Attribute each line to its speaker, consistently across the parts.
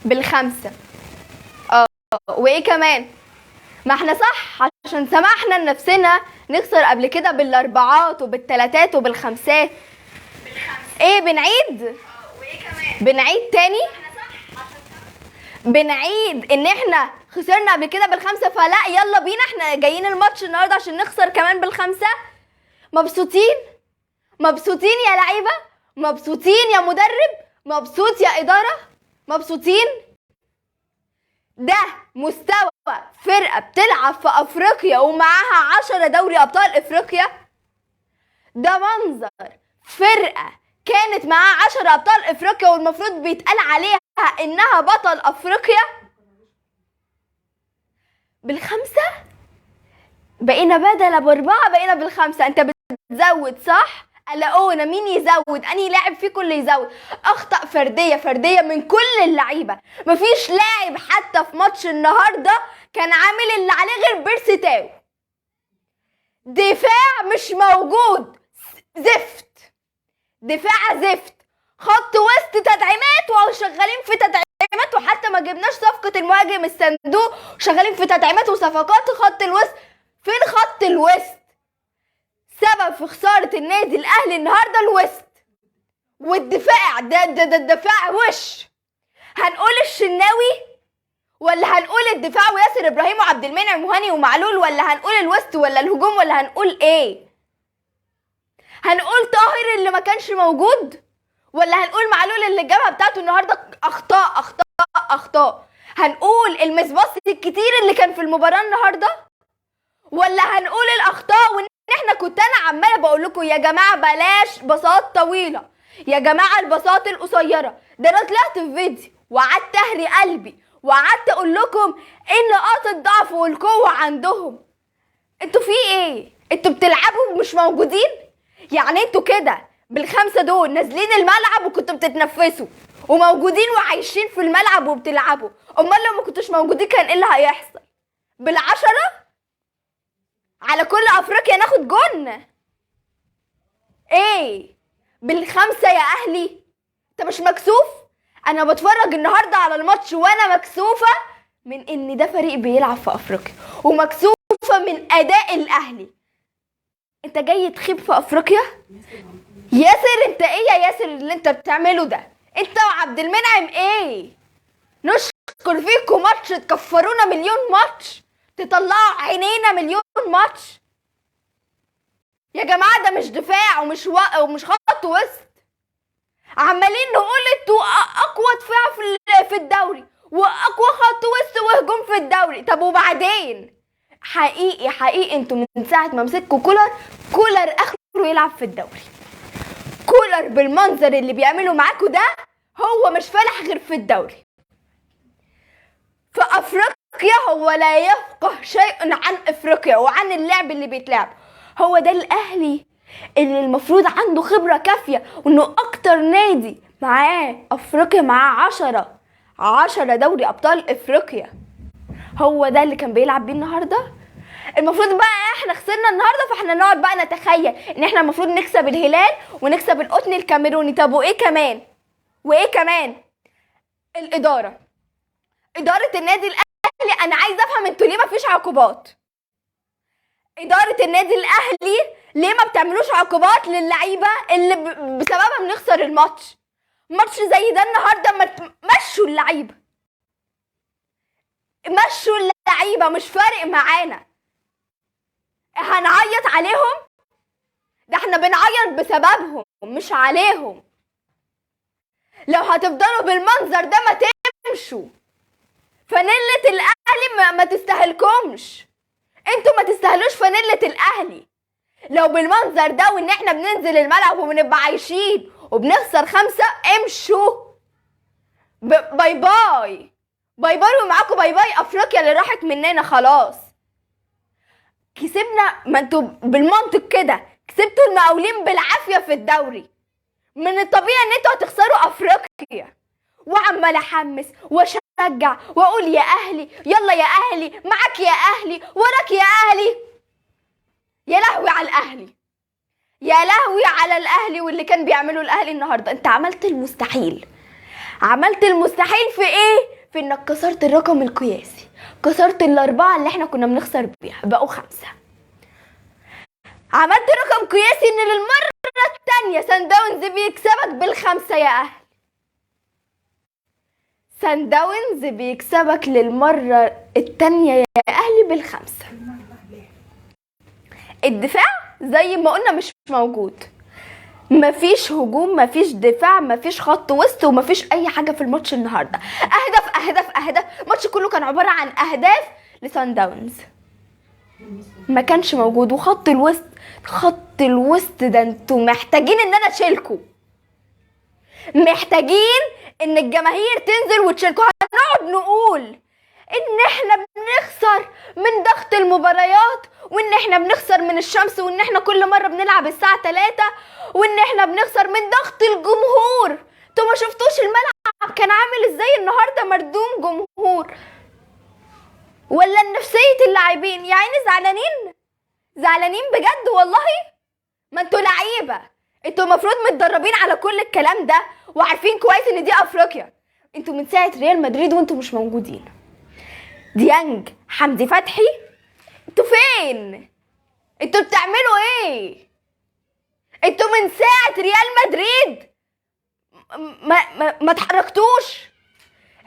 Speaker 1: بالخمسة. وايه كمان؟ ما احنا صح عشان سمحنا لنفسنا نخسر قبل كده بالاربعات وبالتلاتات وبالخمسات. ايه بنعيد؟
Speaker 2: وايه كمان؟
Speaker 1: بنعيد تاني؟
Speaker 2: احنا صح عشان
Speaker 1: بنعيد ان احنا خسرنا قبل كده بالخمسة، فلا يلا بينا احنا جايين الماتش النهارده عشان نخسر كمان بالخمسة. مبسوطين؟ مبسوطين يا لعيبة؟ مبسوطين يا مدرب؟ مبسوط يا إدارة؟ مبسوطين؟ ده مستوى فرقة بتلعب في أفريقيا ومعاها 10 دوري أبطال إفريقيا؟ ده منظر فرقة كانت معاها 10 أبطال إفريقيا والمفروض بيتقال عليها إنها بطل أفريقيا؟ بالخمسة؟ بقينا بدل بأربعة بقينا بالخمسة. أنت بتزود صح؟ قلقونا مين يزود؟ أنهي لاعب فيكم اللي يزود؟ أخطاء فردية من كل اللعيبة. مفيش لاعب حتى في ماتش النهاردة كان عامل اللي عليه غير بيرسي تاو. دفاع مش موجود، زفت، دفاع زفت، خط وسط تدعيمات وشغالين في تدعيمات، وحتى ما جبناش صفقة المهاجم الصندوق وشغالين في تدعيمات وصفقات خط الوسط. فين خط الوسط؟ سبب في خسارة النادي الأهلي النهاردة الوسط والدفاع. ده الدفاع وش؟ هنقول الشناوي ولا هنقول الدفاع وياسر إبراهيم وعبد المنعم وهاني ومعلول، ولا هنقول الوسط ولا الهجوم، ولا هنقول ايه؟ هنقول طاهر اللي ما كانش موجود، ولا هنقول معلول اللي الجبهة بتاعته النهاردة أخطاء أخطاء أخطاء؟ هنقول المسباص الكتير اللي كان في المباراة النهاردة، ولا هنقول الأخطاء وإن احنا كنت أنا عمالة بقول لكم يا جماعة بلاش باصات طويلة، يا جماعة الباصات القصيرة. ده أنا طلعت في فيديو وقعدت أهري قلبي وقعدت أقول لكم إيه نقاط الضعف والقوة عندهم. انتوا في ايه؟ انتوا بتلعبوا ومش موجودين؟ يعني انتوا كده بالخمسة دول نازلين الملعب وكنتوا بتتنفسوا وموجودين وعايشين في الملعب وبتلعبوا، امال لو ما كنتوش موجودين كان ايه اللي هيحصل؟ بالعشرة على كل افريقيا ناخد جون؟ ايه بالخمسة يا اهلي؟ انت مش مكسوف؟ انا بتفرج النهارده على الماتش وانا مكسوفة من ان ده فريق بيلعب في افريقيا، ومكسوفة من اداء الاهلي. انت جاي تخيب في افريقيا؟ ياسر انت ايه يا ياسر اللي انت بتعمله ده؟ انت وعبد المنعم ايه؟ نشكر فيكم ماتش تكفرونا مليون ماتش، تطلعوا عينينا مليون ماتش. يا جماعة ده مش دفاع ومش خط وسط. عمالين نقول انتوا اقوى دفاع في الدوري واقوى خط وسط وهجوم في الدوري. طب وبعدين؟ حقيقي انتوا من ساعة ما مسكوا كولر اخره يلعب في الدوري. كولر بالمنظر اللي بيعمله معاكوا ده هو مش فالح غير في الدوري. في افريقيا هو لا يفقه شيء عن افريقيا وعن اللعب اللي بيتلعب. هو ده الاهلي اللي المفروض عنده خبرة كافية وانه اكتر نادي معاه افريقيا، معاه 10 دوري ابطال افريقيا. هو ده اللي كان بيلعب بيه النهارده. المفروض بقى احنا خسرنا النهارده فاحنا نقعد بقى نتخيل ان احنا المفروض نكسب الهلال ونكسب القطن الكاميروني. طب وايه كمان؟ وايه كمان؟ إدارة النادي الأهلي أنا عايزة أفهم أنتوا ليه مفيش عقوبات؟ إدارة النادي الأهلي ليه ما بتعملوش عقوبات للعيبة اللي بسببها بنخسر الماتش؟ ماتش زي ده النهارده ما مشوا اللعيبة، مشوا اللعيبة، مش فارق معانا. هنعيط عليهم؟ ده احنا بنعيط بسببهم مش عليهم. لو هتفضلوا بالمنظر ده ما تمشوا. فانيلة الاهلي ما تستاهلكمش، انتوا ما تستاهلوش فانيلة الاهلي. لو بالمنظر ده وان احنا بننزل الملعب وبنبقى عايشين وبنخسر 5، امشوا. باي باي باي باي ومعاكم باي باي افريقيا اللي راحت مننا خلاص. كسبنا، ما انتوا بالمنطق كده كسبتوا المقاولين بالعافية في الدوري. من الطبيعي ان انتوا هتخسروا افريقيا. وعمال احمس واشجع واقول يا اهلي يلا يا اهلي، معاك يا اهلي، وراك يا اهلي. يا لهوي على الاهلي، يا لهوي على الاهلي واللي كان بيعمله الاهلي النهارده. انت عملت المستحيل. عملت المستحيل في ايه؟ في انك كسرت الرقم القياسي، كسرت الاربعة اللي احنا كنا بنخسر بيها بقوا 5. عملت رقم قياسي ان للمرة التانية سان داونز بيكسبك بال5 يا اهلي. سان داونز بيكسبك للمرة التانية يا اهلي بال5. الدفاع زي ما قلنا مش موجود، مفيش هجوم، مفيش دفاع، مفيش خط وسط، ومفيش اي حاجه في الماتش النهارده. اهداف اهداف اهداف، الماتش كله كان عباره عن اهداف لسان داونز، ما كانش موجود. وخط الوسط، خط الوسط ده انتوا محتاجين ان انا اشيلكوا، محتاجين ان الجماهير تنزل وتشيلكوا. هنقعد نقول ان احنا بنخسر من ضغط المباريات، وان احنا بنخسر من الشمس، وان احنا كل مره بنلعب الساعه 3، وان احنا بنخسر من ضغط الجمهور. انتوا ما شفتوش الملعب كان عامل ازاي النهارده؟ مردوم جمهور. ولا نفسيه اللاعبين يا عيني زعلانين، زعلانين بجد والله. ما انتوا لعيبه، انتوا المفروض متدربين على كل الكلام ده، وعارفين كويس ان دي افريقيا. انتوا من ساعه ريال مدريد وانتوا مش موجودين. ديانج، حمدي فتحي، انتوا فين؟ انتوا بتعملوا ايه؟ انتوا من ساعة ريال مدريد ما تحركتوش.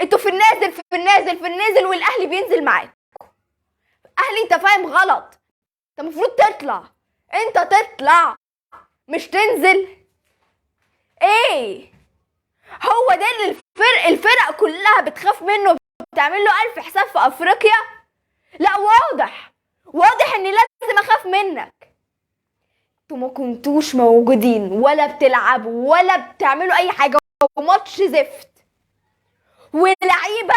Speaker 1: انتوا في النازل في النازل في النازل، والاهلي بينزل معاكم. اهلي انت فاهم غلط، انت المفروض تطلع، انت تطلع مش تنزل. ايه هو ده اللي الفرق كلها بتخاف منه، بتعمل له 1000 حساب في افريقيا؟ لا، واضح اني لازم اخاف منك. انتوا ما كنتوش موجودين، ولا بتلعبوا ولا بتعملوا اي حاجه، وماتش زفت، ولعيبه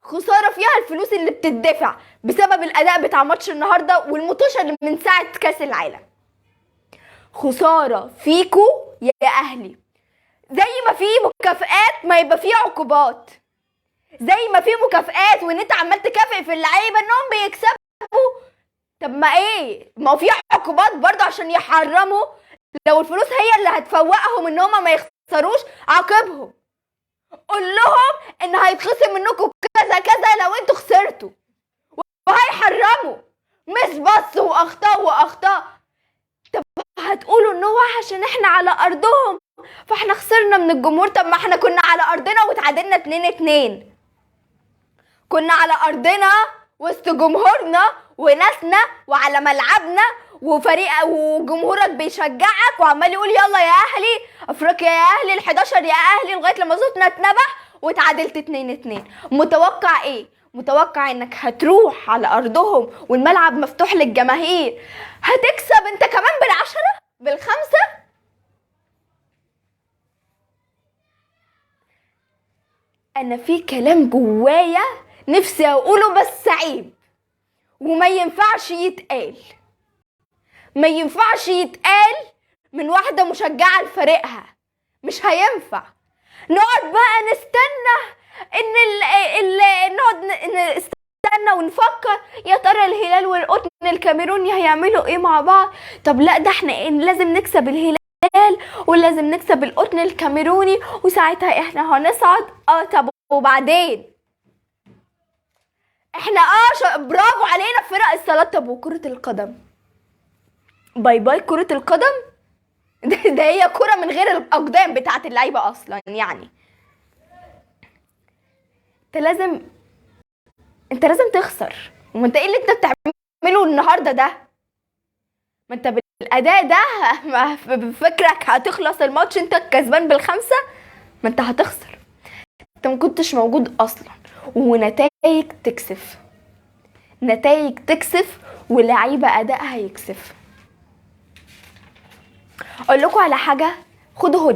Speaker 1: خساره فيها الفلوس اللي بتدفع بسبب الاداء بتاع ماتش النهارده والمطوشه اللي من ساعه كاس العالم. خساره فيكو يا اهلي. زي ما في مكافآت ما يبقى في عقوبات، زي ما في مكافآت وان انت عمال تكافئ في اللعيبه انهم بيكسبوا. طب ما ايه، ما هو في عقوبات برضه عشان يحرموا. لو الفلوس هي اللي هتفوقهم ان هم ما يخسروش، عاقبهم، قول لهم ان هيتخصم منكم كذا كذا لو انتوا خسرتوا، وهيحرموا، مش بس واخطاء. طب هتقولوا ان هو عشان احنا على ارضهم فاحنا خسرنا من الجمهور. طب ما احنا كنا على ارضنا وتعادلنا 2-2، كنا على ارضنا وسط جمهورنا وناسنا وعلى ملعبنا، وفريق وجمهورك بيشجعك وعمال يقول يلا يا اهلي افريقيا يا اهلي ال11 يا اهلي، لغايه لما صوتنا اتنبح وتعادلت 2-2. متوقع ايه؟ متوقع انك هتروح على ارضهم والملعب مفتوح للجماهير هتكسب انت كمان بال10 بال5؟ انا في كلام جوايا نفسي اقوله بس عيب، وما ينفعش يتقال، ما ينفعش يتقال من واحدة مشجعة لفريقها، مش هينفع. نقعد بقى نستنى نقعد نستنى ونفكر يا ترى الهلال والقطن الكاميروني هيعملوا ايه مع بعض. طب لا، ده احنا لازم نكسب الهلال ولازم نكسب القطن الكاميروني وساعتها احنا هنصعد. طب وبعدين احنا برافو علينا في فرق الصالات. طب وكرة القدم؟ باي باي كرة القدم. ده هي كرة من غير الاقدام بتاعت اللعيبة اصلا. يعني انت لازم تخسر. وما انت ايه اللي انت بتعمله النهارده ده؟ ما انت بالاداء ده بفكرك هتخلص الماتش انت كسبان بال5؟ ما انت هتخسر، انت ما كنتش موجود اصلا. ونتائج تكسف، نتائج تكسف، ولعيبه ادائها يكسف. اقول لكم على حاجه، خدوا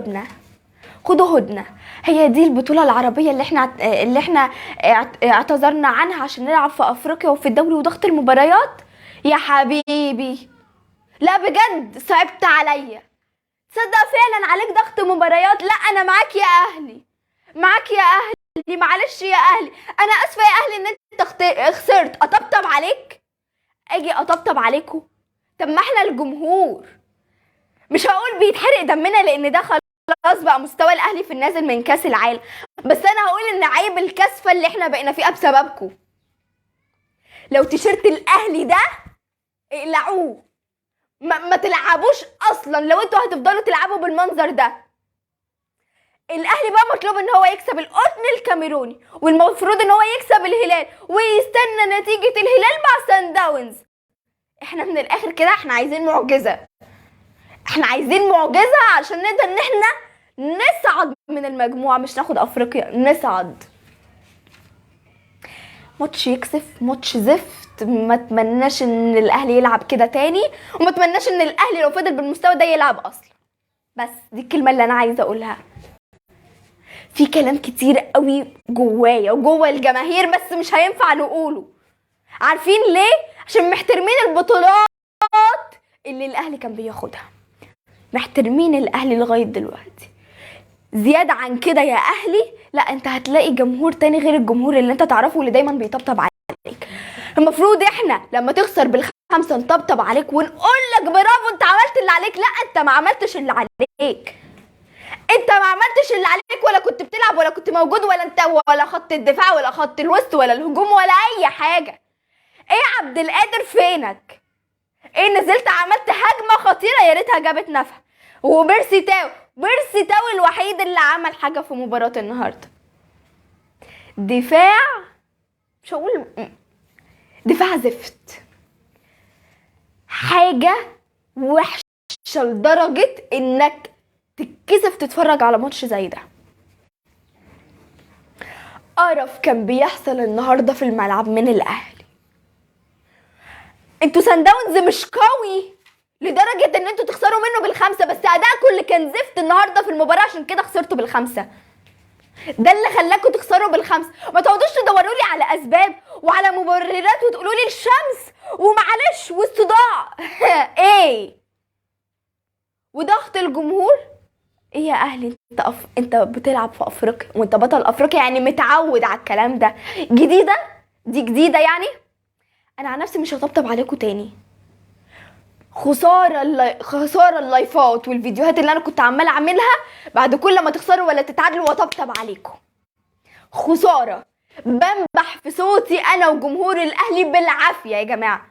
Speaker 1: هدنه. هي دي البطوله العربيه اللي احنا اعتذرنا عنها عشان نلعب في افريقيا وفي الدوري وضغط المباريات؟ يا حبيبي لا بجد صعبت عليا، تصدق فعلا عليك ضغط مباريات. لا انا معاك يا اهلي، معاك يا اهلي، معلش يا اهلي، انا اسفه يا اهلي ان انت خسرت. اطبطب عليك؟ اجي اطبطب عليكم؟ طب ما احنا الجمهور، مش هقول بيتحرق دمنا لان ده خلاص بقى مستوى الاهلي في النازل من كاس العالم، بس انا هقول ان عيب الكثفه اللي احنا بقينا فيها بسببكم. لو تيشيرت الاهلي ده اقلعوه، ما تلعبوش اصلا لو انتوا هتفضلوا تلعبوا بالمنظر ده. الاهلي بقى مطلوب ان هو يكسب القطن الكاميروني، والمفروض ان هو يكسب الهلال ويستنى نتيجه الهلال مع سان داونز. احنا من الاخر كده احنا عايزين معجزه، احنا عايزين معجزه عشان نقدر ان احنا نصعد من المجموعه، مش ناخد افريقيا، نصعد. ماتش يكسف، ماتش زفت. ما اتمناش ان الاهلي يلعب كده تاني، وما اتمناش ان الاهلي لو فضل بالمستوى ده يلعب اصلا. بس دي الكلمه اللي انا عايزه اقولها. في كلام كتير قوي جوايا وجوه الجماهير بس مش هينفع نقوله. عارفين ليه؟ عشان محترمين البطولات اللي الاهلي كان بياخدها، محترمين الاهلي لغايه دلوقتي. زياده عن كده يا اهلي، لا انت هتلاقي جمهور تاني غير الجمهور اللي انت تعرفه اللي دايما بيطبطب عليك. المفروض احنا لما تخسر بالخمسه نطبطب عليك ونقول لك برافو انت عملت اللي عليك. لا انت ما عملتش اللي عليك، انت ما عملتش اللي عليك، ولا كنت بتلعب ولا كنت موجود، ولا انت ولا خط الدفاع ولا خط الوسط ولا الهجوم ولا اي حاجه. ايه يا عبد القادر فينك؟ ايه نزلت عملت هجمه خطيره يا ريتها جابت نفع. وبيرسي تاو الوحيد اللي عمل حاجه في مباراه النهارده. دفاع، مش هقول دفاع زفت، حاجه وحشه لدرجه انك تتكسف تتفرج على ماتش زي ده. قرف كان بيحصل النهارده في الملعب من الاهلي. انتوا سان داونز مش قوي لدرجه ان انتوا تخسروا منه بالخمسه، بس ادائكم اللي كان زفت النهارده في المباراه عشان كده خسرتوا بالخمسه. ده اللي خلاكم تخسروا بالخمسه. ما تقعدوش تدوروا لي على اسباب وعلى مبررات وتقولوا لي الشمس ومعلش والصداع ايه وضغط الجمهور. ايه يا اهلي انت بتلعب في افريقيا وانت بطل افريقيا، يعني متعود على الكلام ده. دي جديده يعني. انا عن نفسي مش هطبطب عليكم تاني. خساره اللايفات والفيديوهات اللي انا كنت عماله اعملها بعد كل ما تخسروا ولا تتعادلوا واطبطب عليكم. خساره بنبح في صوتي انا وجمهور الاهلي بالعافيه يا جماعه.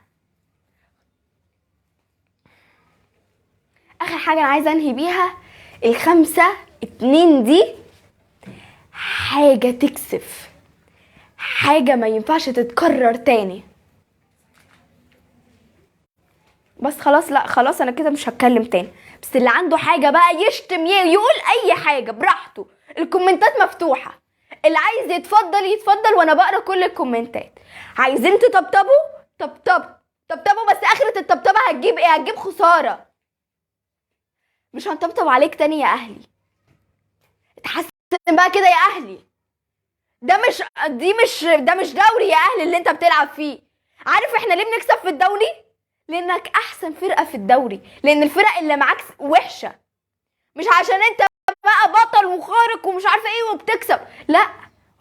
Speaker 1: اخر حاجه انا عايزه انهي بيها، 5-2 دي حاجه تكسف، حاجه ما ينفعش تتكرر تاني. بس خلاص، لا خلاص انا كده مش هتكلم تاني. بس اللي عنده حاجه بقى يشتم يقول اي حاجه براحته، الكومنتات مفتوحه. اللي عايز يتفضل وانا بقرا كل الكومنتات. عايزين طبطبوا بس اخرة الطبطبه هتجيب ايه؟ هتجيب خساره. مش هنطبطب عليك تاني يا اهلي. اتحسن بقى كده يا اهلي. ده مش دوري يا اهلي اللي انت بتلعب فيه. عارف احنا ليه بنكسب في الدوري؟ لانك احسن فرقه في الدوري، لان الفرق اللي معاك وحشه. مش عشان انت بقى بطل وخارق ومش عارفه ايه وبتكسب، لا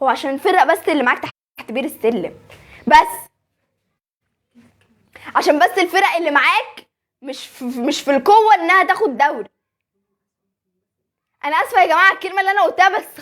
Speaker 1: هو عشان الفرق بس اللي معاك تحت بير السلم. بس عشان بس الفرق اللي معاك مش في القوه انها تاخد دوري. انا اسفه يا جماعه الكلمه اللي انا قلتها بس